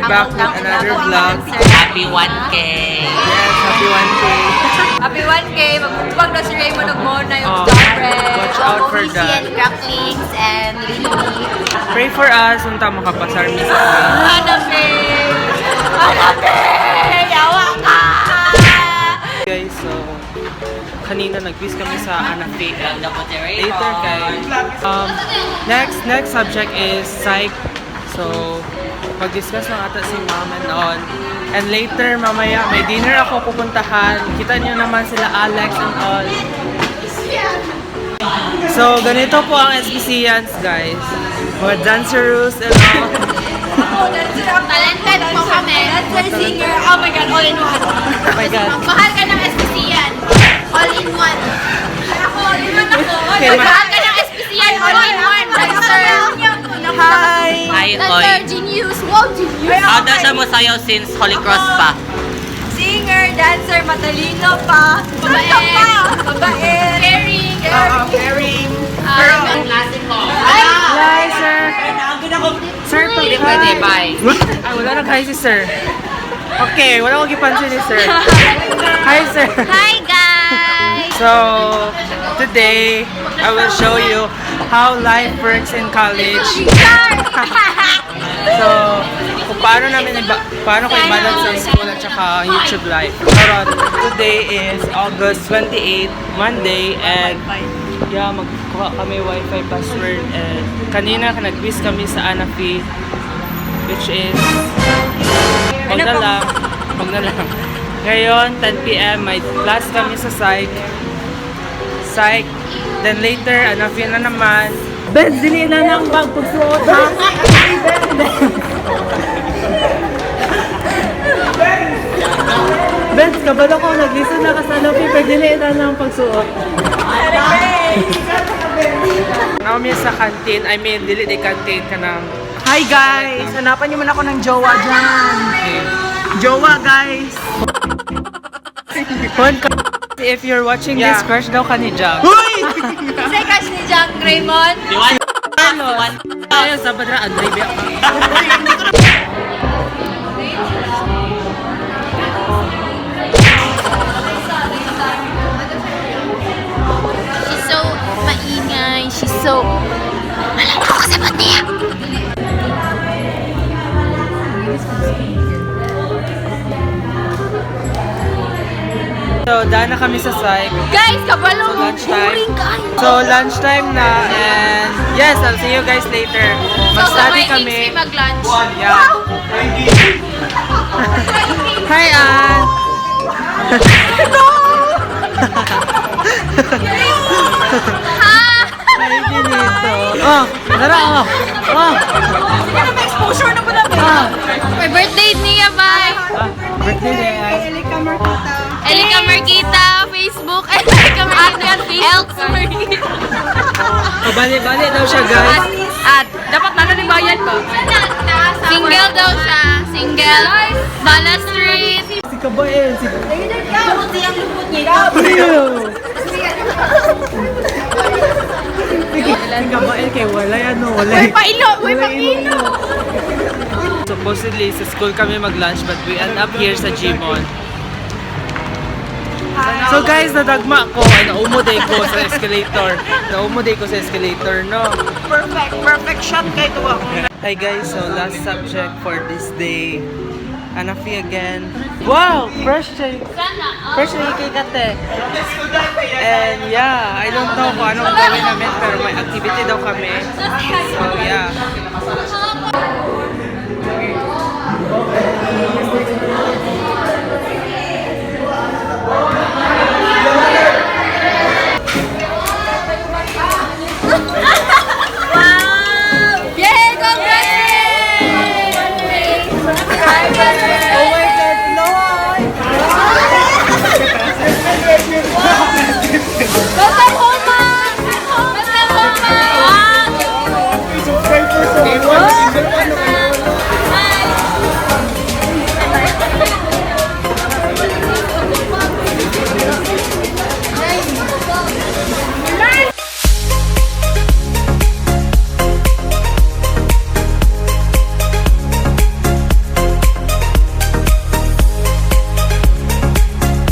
we're back with another vlog. Happy 1K! Yes, happy 1K. Happy 1K! Magpupag na si Raymond ng Mona yung Oh, star bread. watch out for that. and cracklings and lily. Pray for us, unta makapasar mi sa Hanape! Hanape! Yawa ka! guys. So, kanina nag-quiz kami sa Anafi. Later guys. Next subject is psych. So, mag-discuss lang ata si mom and all. And later, mamaya, may dinner ako pupuntahan. Kita nyo naman sila Alex and all. So, ganito po ang SBCians, guys. Mga dancerous and all. Talented po kami. Dancer, singer. Oh my God, all in one. Oh my God. Mahal ka ng SPCian. All in one. Ako, all in one ako. Okay, Mahal ka ng SPCian. All in one. Dancer. Hi! Hi, Dancer, Oy! genius. Wow, genius. How does siya mo sayo since Holy Cross pa? Singer, dancer, matalino pa. Babae. Babae. Caring. Caring. Hi, sir. Sir, Hindi pwede, bye. Ay, wala nag-hi si sir. Okay, wala ko gipansin ni sir. Hi, sir. Hi, guys. So, today, I will show you how life works in college. So, kung paano ko i-balance ang school at saka YouTube life. Pero today is August 28, Monday, and yeah, magkuha kami wifi password. And kanina nag-quiz kami sa Anafi, which is wag na lang. Ngayon, 10 PM, may class kami sa psych. Then later, Anafi na naman. Benz, dili na ng bag pagsuot, ha? Benz, kabalo ko, nag-listen na ka sa Anafi, pero dili na ng pagsuot. Namin sa canteen, dili di canteen ka ng... Hi guys! Hanapan niyo man ako ng jowa dyan. Jowa guys! If you're watching this, crush daw ka ni Jam. Kasi crush ni Jack Raymond. Ayaw sa badra, Andre, biyak ka. She's so maingay. She's so... Alam ko kasi ba't niya? So, daan na kami sa psych. Guys, kabalo mo. Lunchtime. Boring guys. So, lunchtime na, and yes, I'll see you guys later. Mag-study kami. mag-lunch. Yeah. Hi, Ann! Hi, Benito. Oh, tara, oh. Oh. Sige na, may exposure na po namin. My birthday niya, bye. Birthday day, Ann. Elika Marquita, Facebook. Elika Marquita, Elks Marquita. Bali daw siya, guys. At, dapat na ni bayan ko. Single daw siya. Single. Bala Street. Si Kabael, si Kabael kay wala yan, no? Wala. Uy, pailo. Supposedly, sa school kami mag-lunch, but we end up here sa Gmon. So guys, nadagma ko, naumuday ko sa escalator. No? Perfect shot kayo to ako. Hi guys, so last subject for this day. Anafi again. Wow! Fresh na kay Kate. And yeah, I don't know kung anong gawin namin, pero may activity daw kami. So yeah.